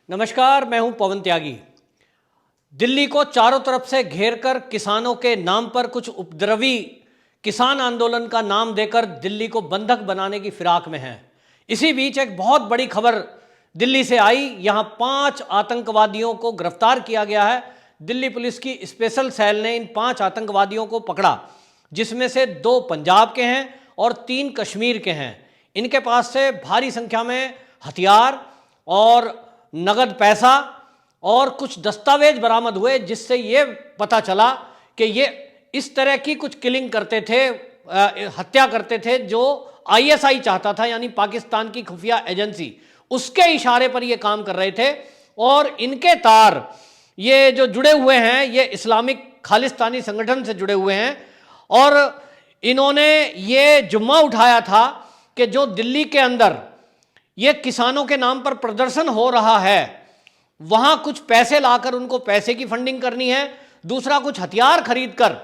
नमस्कार, मैं हूं पवन त्यागी। दिल्ली को चारों तरफ से घेरकर किसानों के नाम पर कुछ उपद्रवी किसान आंदोलन का नाम देकर दिल्ली को बंधक बनाने की फिराक में हैं। इसी बीच एक बहुत बड़ी खबर दिल्ली से आई। यहां 5 आतंकवादियों को गिरफ्तार किया गया है। दिल्ली पुलिस की स्पेशल सेल ने इन 5 आतंकवादियों को पकड़ा, जिसमें से 2 पंजाब के हैं और 3 कश्मीर के हैं। इनके पास से भारी संख्या में हथियार और नगद पैसा और कुछ दस्तावेज बरामद हुए, जिससे ये पता चला कि ये इस तरह की कुछ किलिंग करते थे, हत्या करते थे जो आईएसआई चाहता था, यानी पाकिस्तान की खुफिया एजेंसी, उसके इशारे पर ये काम कर रहे थे। और इनके तार ये जो जुड़े हुए हैं ये इस्लामिक खालिस्तानी संगठन से जुड़े हुए हैं। और इन्होंने ये जुम्मा उठाया था कि जो दिल्ली के अंदर ये किसानों के नाम पर प्रदर्शन हो रहा है, वहां कुछ पैसे लाकर उनको पैसे की फंडिंग करनी है, दूसरा कुछ हथियार खरीदकर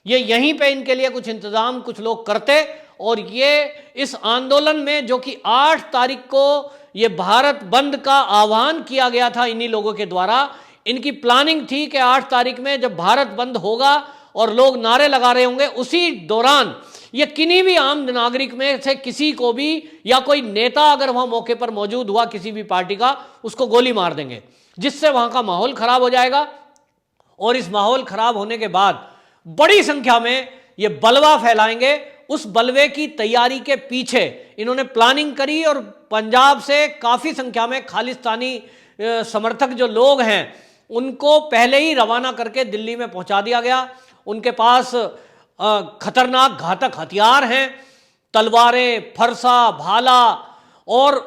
ये यहीं पे इनके लिए कुछ इंतजाम कुछ लोग करते। और ये इस आंदोलन में, जो कि 8 तारीख को ये भारत बंद का आह्वान किया गया था इन्हीं लोगों के द्वारा, इनकी प्लानिंग थी कि 8 तारीख में जब भारत बंद होगा और लोग नारे लगा रहे होंगे, उसी दौरान ये किन्हीं भी आम नागरिक में से किसी को भी, या कोई नेता अगर वहां मौके पर मौजूद हुआ किसी भी पार्टी का, उसको गोली मार देंगे, जिससे वहां का माहौल खराब हो जाएगा। और इस माहौल खराब होने के बाद बड़ी संख्या में ये बलवा फैलाएंगे। उस बलवे की तैयारी के पीछे इन्होंने प्लानिंग करी और पंजाब से काफी संख्या में खालिस्तानी समर्थक जो लोग हैं उनको पहले ही रवाना करके दिल्ली में पहुंचा दिया गया। उनके पास खतरनाक घातक हथियार हैं, तलवारें, फरसा, भाला और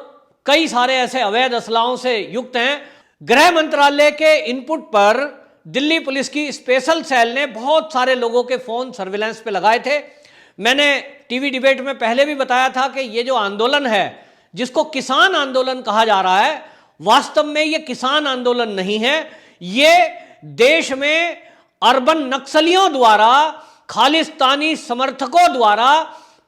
कई सारे ऐसे अवैध असलाहों से युक्त हैं। गृह मंत्रालय के इनपुट पर दिल्ली पुलिस की स्पेशल सेल ने बहुत सारे लोगों के फोन सर्विलांस पे लगाए थे। मैंने टीवी डिबेट में पहले भी बताया था कि ये जो आंदोलन है, जिसको किसान आंदोलन कहा जा रहा है, वास्तव में ये किसान आंदोलन नहीं है। ये देश में अर्बन नक्सलियों द्वारा, खालिस्तानी समर्थकों द्वारा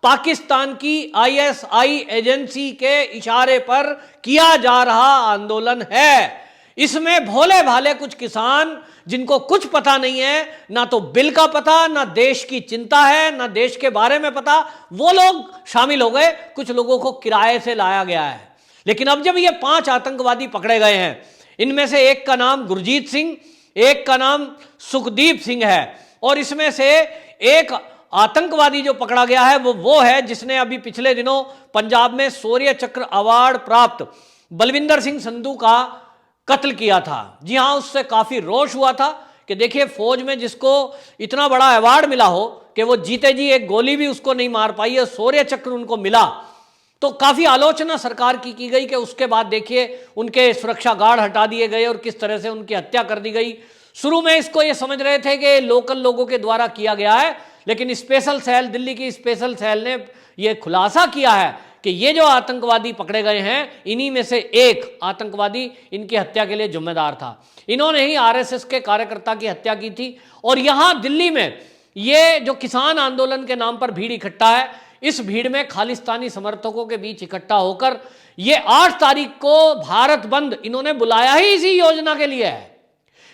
पाकिस्तान की आईएसआई एजेंसी के इशारे पर किया जा रहा आंदोलन है। इसमें भोले भाले कुछ किसान, जिनको कुछ पता नहीं है, ना तो बिल का पता, ना देश की चिंता है, ना देश के बारे में पता, वो लोग शामिल हो गए। कुछ लोगों को किराए से लाया गया है। लेकिन अब जब ये 5 आतंकवादी पकड़े गए हैं, इनमें से एक का नाम गुरजीत सिंह, एक का नाम सुखदीप सिंह है, और इसमें से एक आतंकवादी जो पकड़ा गया है वो है जिसने अभी पिछले दिनों पंजाब में शौर्य चक्र अवार्ड प्राप्त बलविंदर सिंह संधू का कत्ल किया था। जी हां, उससे काफी रोष हुआ था कि देखिए, फौज में जिसको इतना बड़ा अवार्ड मिला हो कि वो जीते जी एक गोली भी उसको नहीं मार पाई है, शौर्य चक्र उनको मिला, तो काफी आलोचना सरकार की गई कि उसके बाद देखिए उनके सुरक्षा गार्ड हटा दिए गए और किस तरह से उनकी हत्या कर दी गई। शुरू में इसको ये समझ रहे थे कि लोकल लोगों के द्वारा किया गया है, लेकिन स्पेशल सेल, दिल्ली की स्पेशल सेल ने यह खुलासा किया है कि ये जो आतंकवादी पकड़े गए हैं, इन्हीं में से एक आतंकवादी इनकी हत्या के लिए जिम्मेदार था। इन्होंने ही आरएसएस के कार्यकर्ता की हत्या की थी। और यहां दिल्ली में ये जो किसान आंदोलन के नाम पर भीड़ इकट्ठा है, इस भीड़ में खालिस्तानी समर्थकों के बीच इकट्ठा होकर ये 8 तारीख को भारत बंद इन्होंने बुलाया ही इसी योजना के लिए है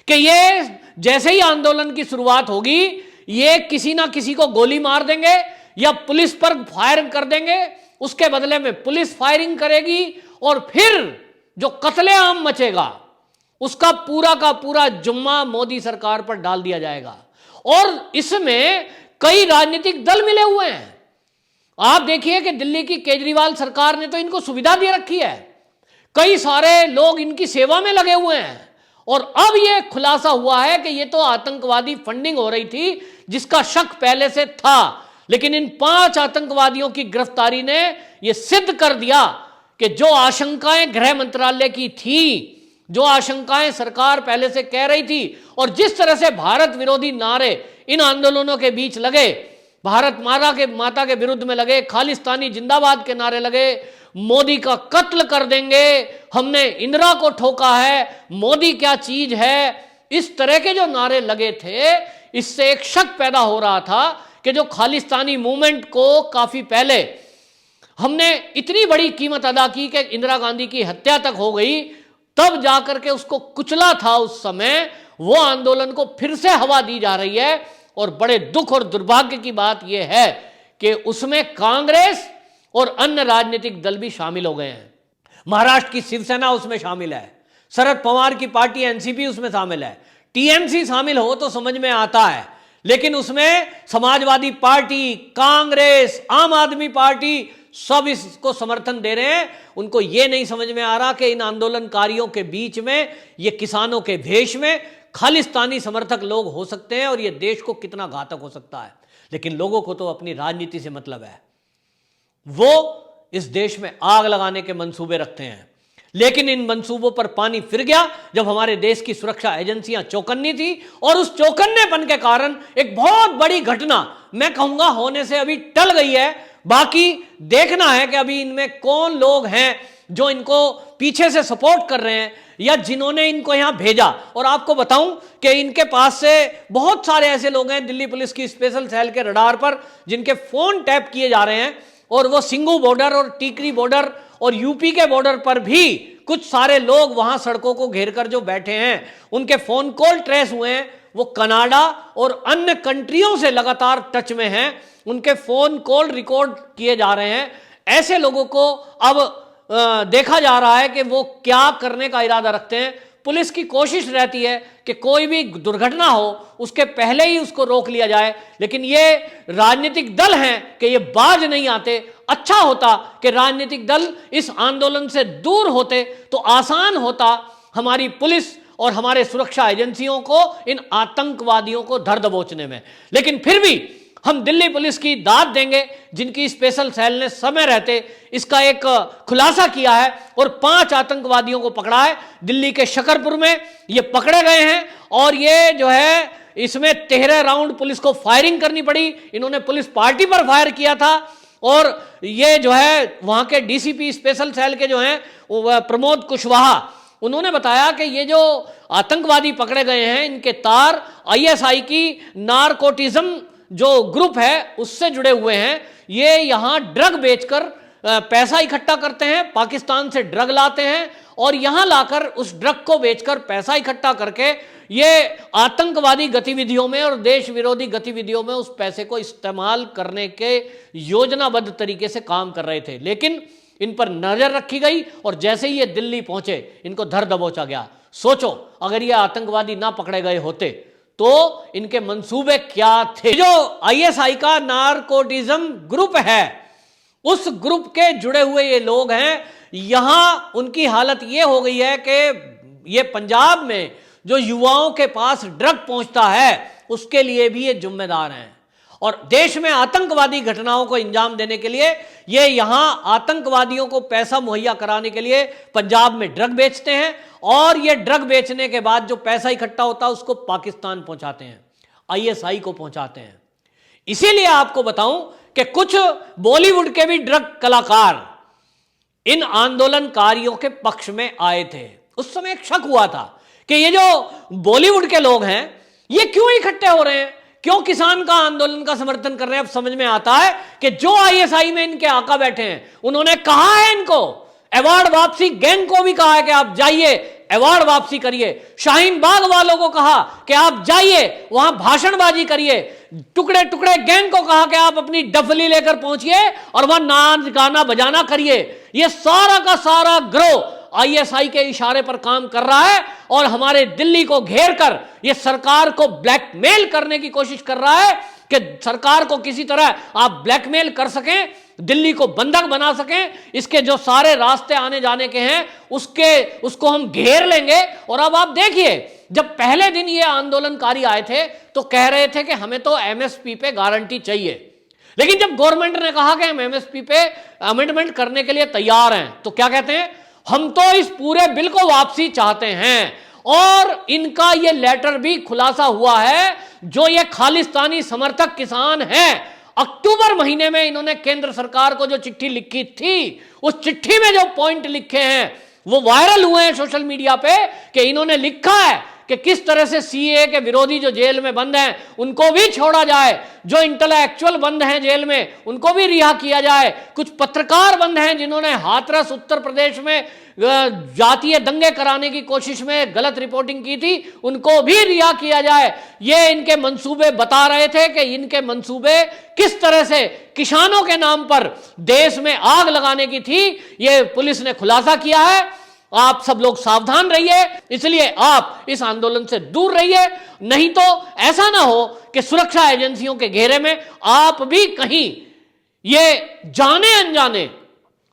कि ये जैसे ही आंदोलन की शुरुआत होगी, ये किसी ना किसी को गोली मार देंगे या पुलिस पर फायर कर देंगे, उसके बदले में पुलिस फायरिंग करेगी और फिर जो कत्लेआम मचेगा उसका पूरा का पूरा जुम्मा मोदी सरकार पर डाल दिया जाएगा। और इसमें कई राजनीतिक दल मिले हुए हैं। आप देखिए कि दिल्ली की केजरीवाल सरकार ने तो इनको सुविधा दे रखी है, कई सारे लोग इनकी सेवा में लगे हुए हैं। और अब यह खुलासा हुआ है कि यह तो आतंकवादी फंडिंग हो रही थी, जिसका शक पहले से था, लेकिन इन 5 आतंकवादियों की गिरफ्तारी ने यह सिद्ध कर दिया कि जो आशंकाएं गृह मंत्रालय की थी, जो आशंकाएं सरकार पहले से कह रही थी, और जिस तरह से भारत विरोधी नारे इन आंदोलनों के बीच लगे, भारत माता के विरुद्ध में लगे, खालिस्तानी जिंदाबाद के नारे लगे, मोदी का कत्ल कर देंगे, हमने इंदिरा को ठोका है, मोदी क्या चीज है, इस तरह के जो नारे लगे थे, इससे एक शक पैदा हो रहा था कि जो खालिस्तानी मूवमेंट को काफी पहले हमने इतनी बड़ी कीमत अदा की कि इंदिरा गांधी की हत्या तक हो गई, तब जाकर के उसको कुचला था उस समय, वो आंदोलन को फिर से हवा दी जा रही है। और बड़े दुख और दुर्भाग्य की बात यह है कि उसमें कांग्रेस और अन्य राजनीतिक दल भी शामिल हो गए हैं। महाराष्ट्र की शिवसेना उसमें शामिल है, शरद पवार की पार्टी एनसीपी उसमें शामिल है, टीएमसी शामिल हो तो समझ में आता है, लेकिन उसमें समाजवादी पार्टी, कांग्रेस, आम आदमी पार्टी सब इसको समर्थन दे रहे हैं। उनको यह नहीं समझ में आ रहा कि इन आंदोलनकारियों के बीच में, ये किसानों के भेष में खालिस्तानी समर्थक लोग हो सकते हैं और यह देश को कितना घातक हो सकता है। लेकिन लोगों को तो अपनी राजनीति से मतलब है, वो इस देश में आग लगाने के मंसूबे रखते हैं। लेकिन इन मंसूबों पर पानी फिर गया जब हमारे देश की सुरक्षा एजेंसियां चौकन्नी थी, और उस चौकन्नेपन के कारण एक बहुत बड़ी घटना, मैं कहूंगा होने से अभी टल गई है। बाकी देखना है कि अभी इनमें कौन लोग हैं जो इनको पीछे से सपोर्ट कर रहे हैं या जिन्होंने इनको यहां भेजा। और आपको बताऊं कि इनके पास से बहुत सारे ऐसे लोग हैं दिल्ली पुलिस की स्पेशल सेल के रडार पर, जिनके फोन टैप किए जा रहे हैं, और वो सिंघू बॉर्डर और टीकरी बॉर्डर और यूपी के बॉर्डर पर भी कुछ सारे लोग वहां सड़कों को घेर कर जो बैठे हैं, उनके फोन कॉल ट्रेस हुए हैं। वो कनाडा और अन्य कंट्रियों से लगातार टच में हैं, उनके फोन कॉल रिकॉर्ड किए जा रहे हैं। ऐसे लोगों को अब देखा जा रहा है कि वो क्या करने का इरादा रखते हैं। पुलिस की कोशिश रहती है कि कोई भी दुर्घटना हो उसके पहले ही उसको रोक लिया जाए, लेकिन ये राजनीतिक दल हैं कि ये बाज नहीं आते। अच्छा होता कि राजनीतिक दल इस आंदोलन से दूर होते तो आसान होता हमारी पुलिस और हमारे सुरक्षा एजेंसियों को इन आतंकवादियों को धर दबोचने में। लेकिन फिर भी हम दिल्ली पुलिस की दाद देंगे, जिनकी स्पेशल सेल ने समय रहते इसका एक खुलासा किया है और 5 आतंकवादियों को पकड़ा है। दिल्ली के शकरपुर में ये पकड़े गए हैं और ये जो है इसमें 13 राउंड पुलिस को फायरिंग करनी पड़ी। इन्होंने पुलिस पार्टी पर फायर किया था और ये जो है वहां के डीसीपी स्पेशल सेल के जो हैं प्रमोद कुशवाहा, उन्होंने बताया कि ये जो आतंकवादी पकड़े गए हैं इनके तार आईएसआई की नारकोटिज्म जो ग्रुप है उससे जुड़े हुए हैं। ये यहां ड्रग बेचकर पैसा इकट्ठा करते हैं, पाकिस्तान से ड्रग लाते हैं और यहां लाकर उस ड्रग को बेचकर पैसा इकट्ठा करके ये आतंकवादी गतिविधियों में और देश विरोधी गतिविधियों में उस पैसे को इस्तेमाल करने के योजनाबद्ध तरीके से काम कर रहे थे। लेकिन इन पर नजर रखी गई और जैसे ही ये दिल्ली पहुंचे इनको धर दबोचा गया। सोचो अगर ये आतंकवादी ना पकड़े गए होते तो इनके मंसूबे क्या थे। जो आईएसआई का नारकोटिज्म ग्रुप है उस ग्रुप के जुड़े हुए ये लोग हैं। यहां उनकी हालत ये हो गई है कि ये पंजाब में जो युवाओं के पास ड्रग पहुंचता है उसके लिए भी ये जिम्मेदार हैं और देश में आतंकवादी घटनाओं को अंजाम देने के लिए ये यहां आतंकवादियों को पैसा मुहैया कराने के लिए पंजाब में ड्रग बेचते हैं और ये ड्रग बेचने के बाद जो पैसा इकट्ठा होता है उसको पाकिस्तान पहुंचाते हैं, आईएसआई को पहुंचाते हैं। इसीलिए आपको बताऊं कि कुछ बॉलीवुड के भी ड्रग कलाकार इन आंदोलनकारियों के पक्ष में आए थे। उस समय एक शक हुआ था कि ये जो बॉलीवुड के लोग हैं ये क्यों इकट्ठे हो रहे हैं, क्यों किसान का आंदोलन का समर्थन कर रहे हैं। अब समझ में आता है कि जो आईएसआई में इनके आका बैठे हैं उन्होंने कहा है इनको अवार्ड वापसी, गैंग को भी कहा है कि आप जाइए अवार्ड वापसी करिए, शाहीन बाग वालों को कहा कि आप जाइए वहां भाषणबाजी करिए, टुकड़े टुकड़े गैंग को कहा कि आप अपनी डफली लेकर पहुंचिए और वहां नाच गाना बजाना करिए। ये सारा का सारा ग्रोह आईएसआई के इशारे पर काम कर रहा है और हमारे दिल्ली को घेर कर यह सरकार को ब्लैकमेल करने की कोशिश कर रहा है कि सरकार को किसी तरह आप ब्लैकमेल कर सकें, दिल्ली को बंधक बना सकें। इसके जो सारे रास्ते आने जाने के हैं उसको हम घेर लेंगे। और अब आप देखिए जब पहले दिन ये आंदोलनकारी आए थे तो कह रहे थे कि हमें तो एमएसपी पे गारंटी चाहिए, लेकिन जब गवर्नमेंट ने कहा कि हम एमएसपी पे अमेंडमेंट करने के लिए तैयार हैं तो क्या कहते हैं, हम तो इस पूरे बिल को वापसी चाहते हैं। और इनका यह लेटर भी खुलासा हुआ है। जो ये खालिस्तानी समर्थक किसान हैं, अक्टूबर महीने में इन्होंने केंद्र सरकार को जो चिट्ठी लिखी थी उस चिट्ठी में जो पॉइंट लिखे हैं वो वायरल हुए हैं सोशल मीडिया पे कि इन्होंने लिखा है कि किस तरह से सीए के विरोधी जो जेल में बंद हैं उनको भी छोड़ा जाए, जो इंटेलेक्चुअल बंद हैं जेल में उनको भी रिहा किया जाए, कुछ पत्रकार बंद हैं जिन्होंने हाथरस उत्तर प्रदेश में जातीय दंगे कराने की कोशिश में गलत रिपोर्टिंग की थी, उनको भी रिहा किया जाए। ये इनके मंसूबे बता रहे थे कि इनके मंसूबे किस तरह से किसानों के नाम पर देश में आग लगाने की थी, ये पुलिस ने खुलासा किया है। आप सब लोग सावधान रहिए, इसलिए आप इस आंदोलन से दूर रहिए, नहीं तो ऐसा ना हो कि सुरक्षा एजेंसियों के घेरे में आप भी कहीं ये जाने अनजाने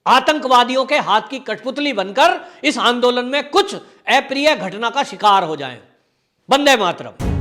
आतंकवादियों के हाथ की कठपुतली बनकर इस आंदोलन में कुछ अप्रिय घटना का शिकार हो जाएं। वंदे मातरम।